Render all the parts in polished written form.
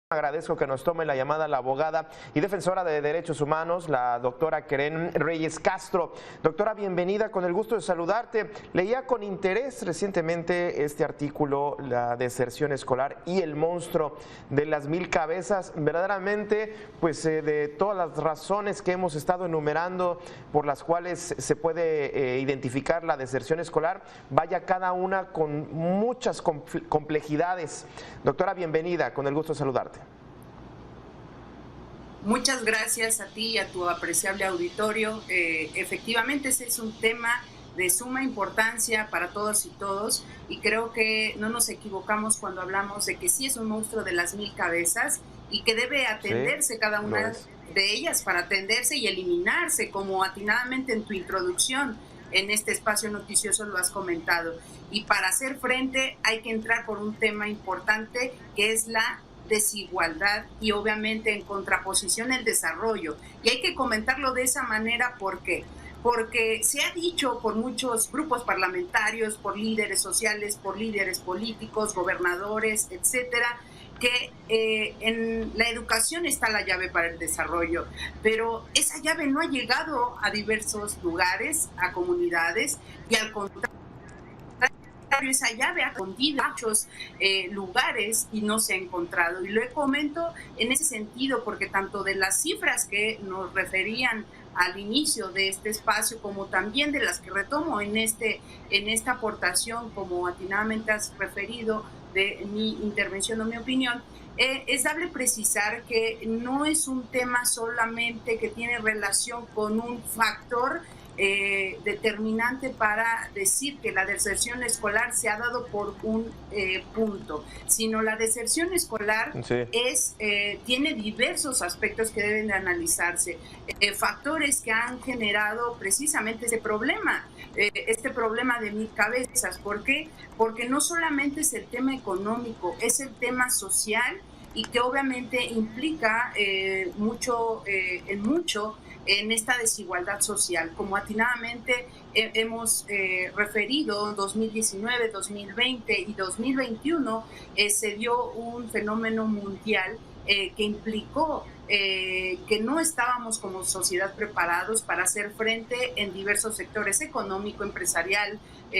Agradezco que nos tome la llamada la abogada y defensora de derechos humanos, la doctora Keren Reyes Castro. Doctora, bienvenida, con el gusto de saludarte. Leía con interés recientemente este artículo, La deserción escolar y el monstruo de las 1000 cabezas. Verdaderamente, pues de todas las razones que hemos estado enumerando por las cuales se puede identificar la deserción escolar, vaya cada una con muchas complejidades. Doctora, bienvenida, con el gusto de saludarte. Muchas gracias a ti y a tu apreciable auditorio. Efectivamente, ese es un tema de suma importancia para todos y todos, y creo que no nos equivocamos cuando hablamos de que sí es un monstruo de las 1000 cabezas y que debe atenderse cada una de ellas para atenderse y eliminarse, como atinadamente en tu introducción en este espacio noticioso lo has comentado. Y para hacer frente hay que entrar por un tema importante, que es la desigualdad y obviamente en contraposición el desarrollo. Y hay que comentarlo de esa manera, ¿por qué? Porque se ha dicho por muchos grupos parlamentarios, por líderes sociales, por líderes políticos, gobernadores, etcétera, que en la educación está la llave para el desarrollo, pero esa llave no ha llegado a diversos lugares, a comunidades, y al contrario, esa llave ha escondido en muchos lugares y no se ha encontrado. Y lo comento en ese sentido porque tanto de las cifras que nos referían al inicio de este espacio, como también de las que retomo en esta aportación, como atinadamente has referido de mi intervención o mi opinión, es dable precisar que no es un tema solamente que tiene relación con un factor determinante para decir que la deserción escolar se ha dado por un punto, sino la deserción escolar tiene diversos aspectos que deben de analizarse, factores que han generado precisamente ese problema de 1000 cabezas. ¿Por qué? Porque no solamente es el tema económico, es el tema social, y que obviamente implica mucho en esta desigualdad social. Como atinadamente hemos referido, 2019, 2020 y 2021 se dio un fenómeno mundial que implicó que no estábamos como sociedad preparados para hacer frente en diversos sectores: económico, empresarial,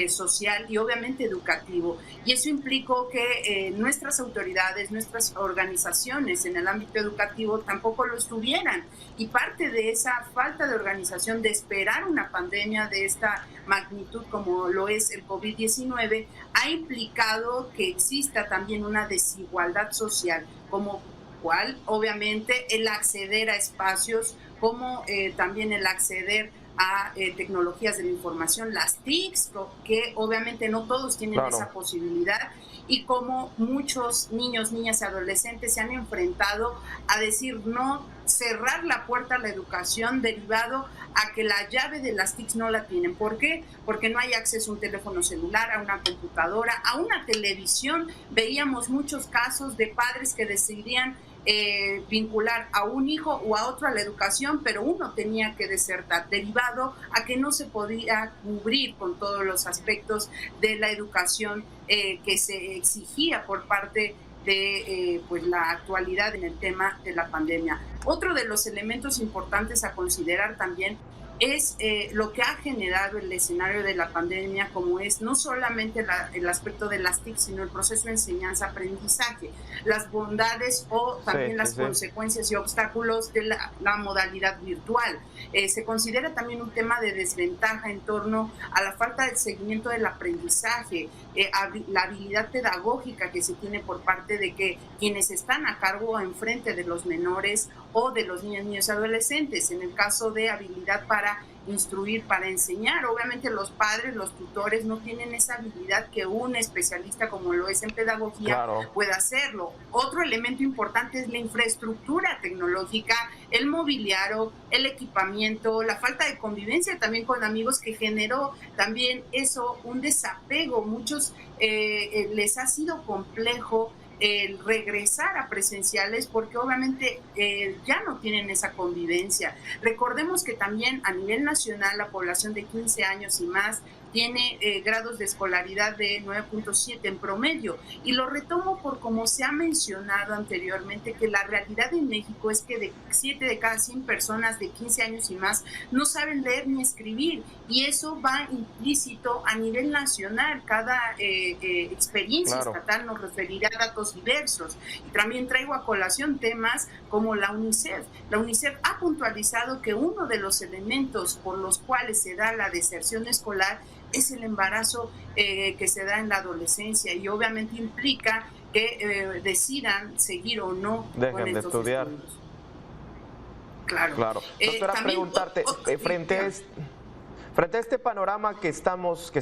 social y obviamente educativo. Y eso implicó que nuestras autoridades, nuestras organizaciones en el ámbito educativo tampoco lo estuvieran. Y parte de esa falta de organización, de esperar una pandemia de esta magnitud como lo es el COVID-19, ha implicado que exista también una desigualdad social, como cual obviamente el acceder a espacios, como también el acceder a tecnologías de la información, las TICs, que obviamente no todos tienen esa posibilidad, y como muchos niños, niñas y adolescentes se han enfrentado a decir no, cerrar la puerta a la educación derivado a que la llave de las TICs no la tienen. ¿Por qué? Porque no hay acceso a un teléfono celular, a una computadora, a una televisión. Veíamos muchos casos de padres que decidían vincular a un hijo o a otro a la educación, pero uno tenía que desertar, derivado a que no se podía cubrir con todos los aspectos de la educación que se exigía por parte de pues la actualidad en el tema de la pandemia. Otro de los elementos importantes a considerar también es lo que ha generado el escenario de la pandemia, como es no solamente el aspecto de las TIC, sino el proceso de enseñanza-aprendizaje, las bondades o también las consecuencias y obstáculos de la modalidad virtual. Se considera también un tema de desventaja en torno a la falta de seguimiento del aprendizaje, la habilidad pedagógica que se tiene por parte de que quienes están a cargo enfrente de los menores o de los niños y adolescentes. En el caso de habilidad para instruir, para enseñar, obviamente los padres, los tutores no tienen esa habilidad que un especialista como lo es en pedagogía puede hacerlo. Otro elemento importante es la infraestructura tecnológica, el mobiliario, el equipamiento, la falta de convivencia también con amigos, que generó también eso, un desapego. Muchos les ha sido complejo el regresar a presenciales porque obviamente ya no tienen esa convivencia. Recordemos que también a nivel nacional la población de 15 años y más tiene grados de escolaridad de 9.7 en promedio. Y lo retomo por como se ha mencionado anteriormente, que la realidad en México es que de 7 de cada 100 personas de 15 años y más no saben leer ni escribir, y eso va implícito a nivel nacional. Cada experiencia estatal nos referirá a datos diversos. Y también traigo a colación temas como la UNICEF. La UNICEF ha puntualizado que uno de los elementos por los cuales se da la deserción escolar es el embarazo que se da en la adolescencia, y obviamente implica que decidan seguir o no con estos estudiar. Estudios. Claro. Doctora, también, preguntarte, frente a este panorama que estamos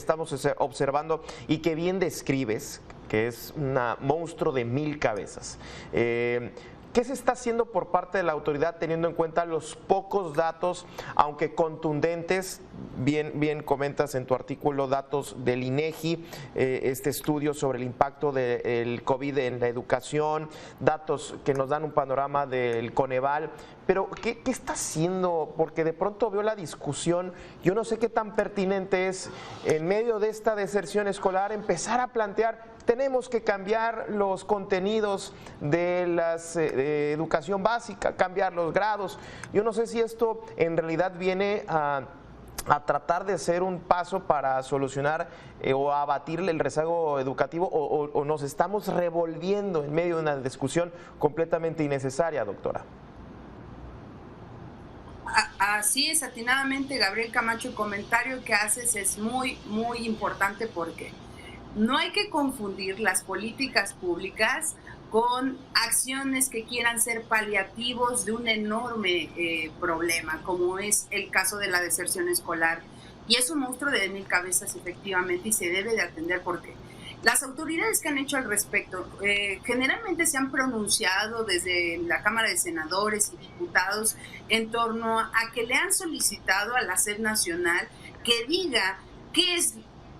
observando y que bien describes, que es un monstruo de 1000 cabezas, ¿qué se está haciendo por parte de la autoridad teniendo en cuenta los pocos datos, aunque contundentes? Bien comentas en tu artículo datos del INEGI, este estudio sobre el impacto del COVID en la educación, datos que nos dan un panorama del Coneval, pero ¿qué está haciendo? Porque de pronto veo la discusión, yo no sé qué tan pertinente es en medio de esta deserción escolar empezar a plantear: tenemos que cambiar los contenidos de la educación básica, cambiar los grados. Yo no sé si esto en realidad viene a tratar de ser un paso para solucionar o abatirle el rezago educativo, o nos estamos revolviendo en medio de una discusión completamente innecesaria, doctora. Así es, atinadamente, Gabriel Camacho, el comentario que haces es muy, muy importante, porque no hay que confundir las políticas públicas con acciones que quieran ser paliativos de un enorme problema, como es el caso de la deserción escolar. Y es un monstruo de 1000 cabezas, efectivamente, y se debe de atender, porque las autoridades que han hecho al respecto generalmente se han pronunciado desde la Cámara de Senadores y Diputados en torno a que le han solicitado a la SEP Nacional que diga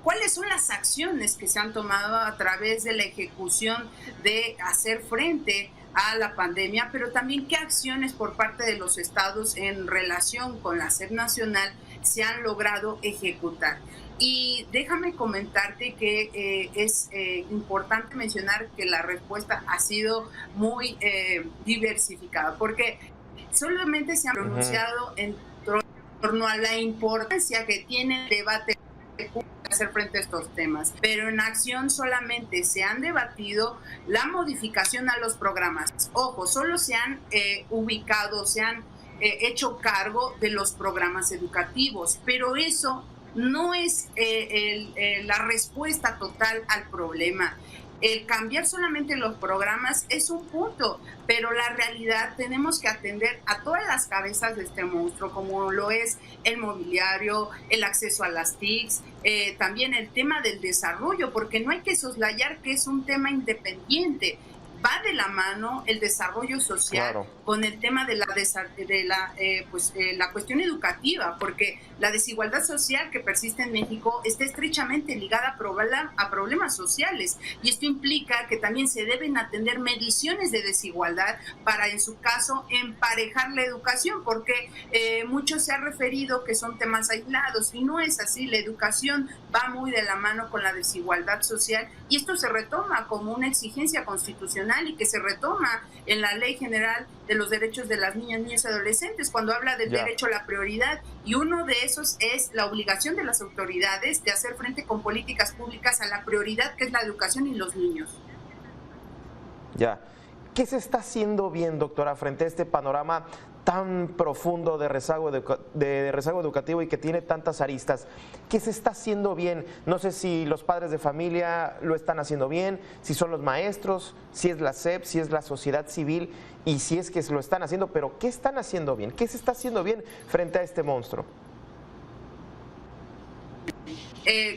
cuáles son las acciones que se han tomado a través de la ejecución de hacer frente a la pandemia, pero también qué acciones por parte de los estados en relación con la SEP Nacional se han logrado ejecutar. Y déjame comentarte que es importante mencionar que la respuesta ha sido muy diversificada, porque solamente se ha pronunciado en torno a la importancia que tiene el debate hacer frente a estos temas, pero en acción solamente se han debatido la modificación a los programas. Ojo, solo se han ubicado, se han hecho cargo de los programas educativos, pero eso no es la respuesta total al problema. El cambiar solamente los programas es un punto, pero la realidad tenemos que atender a todas las cabezas de este monstruo, como lo es el mobiliario, el acceso a las TICs, también el tema del desarrollo, porque no hay que soslayar que es un tema independiente. Va de la mano el desarrollo social con el tema de la cuestión educativa, porque la desigualdad social que persiste en México está estrechamente ligada a problemas sociales, y esto implica que también se deben atender mediciones de desigualdad para, en su caso, emparejar la educación, porque mucho se ha referido que son temas aislados, y no es así. La educación va muy de la mano con la desigualdad social, y esto se retoma como una exigencia constitucional y que se retoma en la Ley General de los Derechos de las Niñas, Niños y Adolescentes, cuando habla del derecho a la prioridad, y uno de esos es la obligación de las autoridades de hacer frente con políticas públicas a la prioridad, que es la educación y los niños. Ya. ¿Qué se está haciendo bien, doctora, frente a este panorama tan profundo de rezago educativo y que tiene tantas aristas? ¿Qué se está haciendo bien? No sé si los padres de familia lo están haciendo bien, si son los maestros, si es la SEP, si es la sociedad civil, y si es que lo están haciendo, pero ¿qué están haciendo bien? ¿Qué se está haciendo bien frente a este monstruo?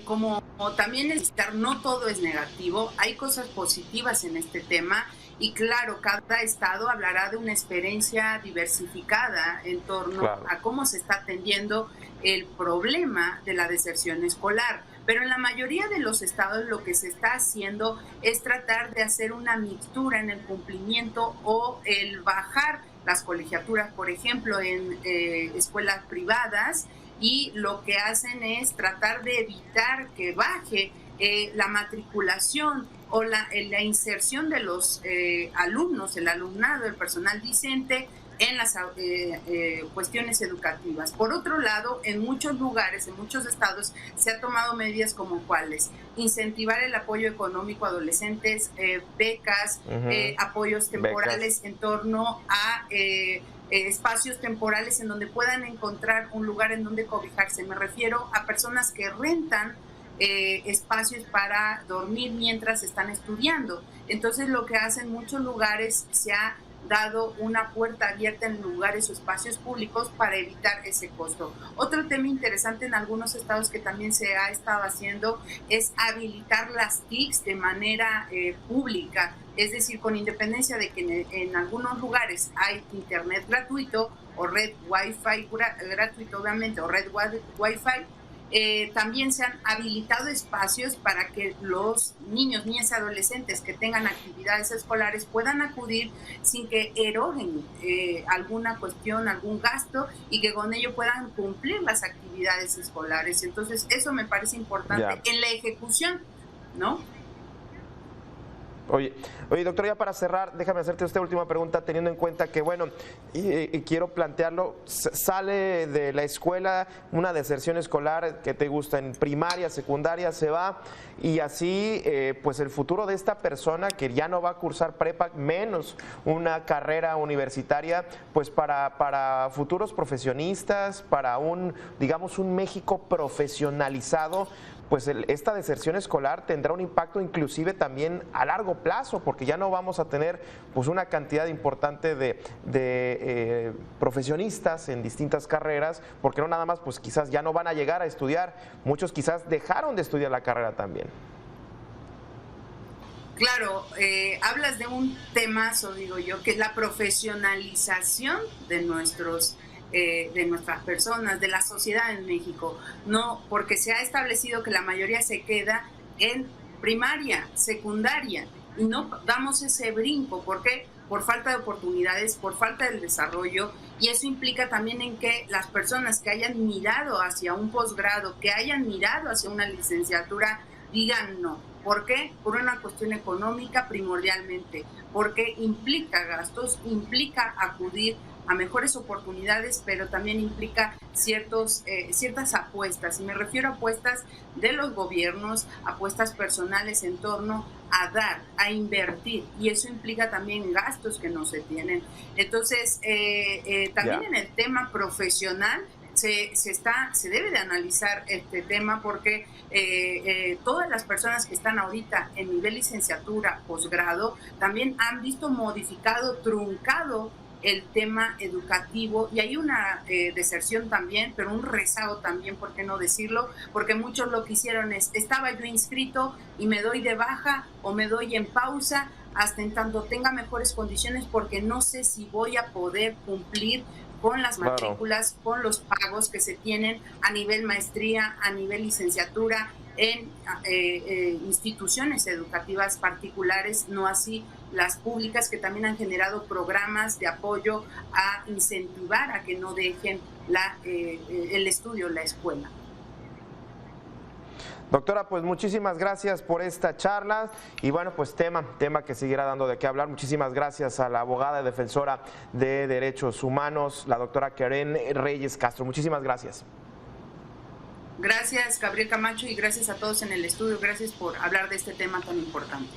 Como también necesitar, no todo es negativo, hay cosas positivas en este tema. Y claro, cada estado hablará de una experiencia diversificada en torno a cómo se está atendiendo el problema de la deserción escolar. Pero en la mayoría de los estados lo que se está haciendo es tratar de hacer una mixtura en el cumplimiento o el bajar las colegiaturas, por ejemplo, en escuelas privadas, y lo que hacen es tratar de evitar que baje la matriculación o la inserción de los alumnos, el alumnado, el personal discente en las cuestiones educativas. Por otro lado, en muchos lugares, en muchos estados, se ha tomado medidas como cuáles: incentivar el apoyo económico a adolescentes, becas, apoyos temporales en torno a espacios temporales en donde puedan encontrar un lugar en donde cobijarse. Me refiero a personas que rentan espacios para dormir mientras están estudiando. Entonces, lo que hacen muchos lugares, se ha dado una puerta abierta en lugares o espacios públicos para evitar ese costo. Otro tema interesante en algunos estados que también se ha estado haciendo es habilitar las TICs de manera pública, es decir, con independencia de que en algunos lugares hay internet gratuito o red Wi-Fi gratuito, obviamente, o red Wi-Fi, también se han habilitado espacios para que los niños, niñas y adolescentes que tengan actividades escolares puedan acudir sin que eroguen alguna cuestión, algún gasto, y que con ello puedan cumplir las actividades escolares. Entonces, eso me parece importante en la ejecución, ¿no? Oye, doctor, ya para cerrar, déjame hacerte esta última pregunta, teniendo en cuenta que, bueno, y quiero plantearlo, sale de la escuela una deserción escolar que te gusta en primaria, secundaria, se va, y así, pues el futuro de esta persona que ya no va a cursar prepa, menos una carrera universitaria, pues para futuros profesionistas, para digamos, un México profesionalizado, pues esta deserción escolar tendrá un impacto inclusive también a largo plazo, porque ya no vamos a tener pues una cantidad importante de profesionistas en distintas carreras, porque no nada más, pues quizás ya no van a llegar a estudiar, muchos quizás dejaron de estudiar la carrera también. Claro, hablas de un temazo, digo yo, que es la profesionalización de nuestras personas, de la sociedad en México. No, porque se ha establecido que la mayoría se queda en primaria, secundaria, y no damos ese brinco. ¿Por qué? Por falta de oportunidades, por falta del desarrollo, y eso implica también en que las personas que hayan mirado hacia un posgrado, que hayan mirado hacia una licenciatura, digan no. ¿Por qué? Por una cuestión económica primordialmente, porque implica gastos, implica acudir a mejores oportunidades, pero también implica ciertas apuestas, y me refiero a apuestas de los gobiernos, apuestas personales en torno a dar, a invertir, y eso implica también gastos que no se tienen. Entonces, también en el tema profesional, se debe de analizar este tema, porque todas las personas que están ahorita en nivel licenciatura, posgrado, también han visto modificado, truncado el tema educativo, y hay una deserción también, pero un rezago también, ¿por qué no decirlo? Porque muchos lo que hicieron es: estaba yo inscrito y me doy de baja o me doy en pausa hasta en tanto tenga mejores condiciones, porque no sé si voy a poder cumplir con las matrículas, con los pagos que se tienen a nivel maestría, a nivel licenciatura, en instituciones educativas particulares, no así las públicas, que también han generado programas de apoyo a incentivar a que no dejen el estudio, la escuela. Doctora, pues muchísimas gracias por esta charla, y bueno, pues tema que seguirá dando de qué hablar. Muchísimas gracias a la abogada defensora de derechos humanos, la doctora Keren Reyes Castro. Muchísimas gracias. Gracias, Gabriel Camacho, y gracias a todos en el estudio. Gracias por hablar de este tema tan importante.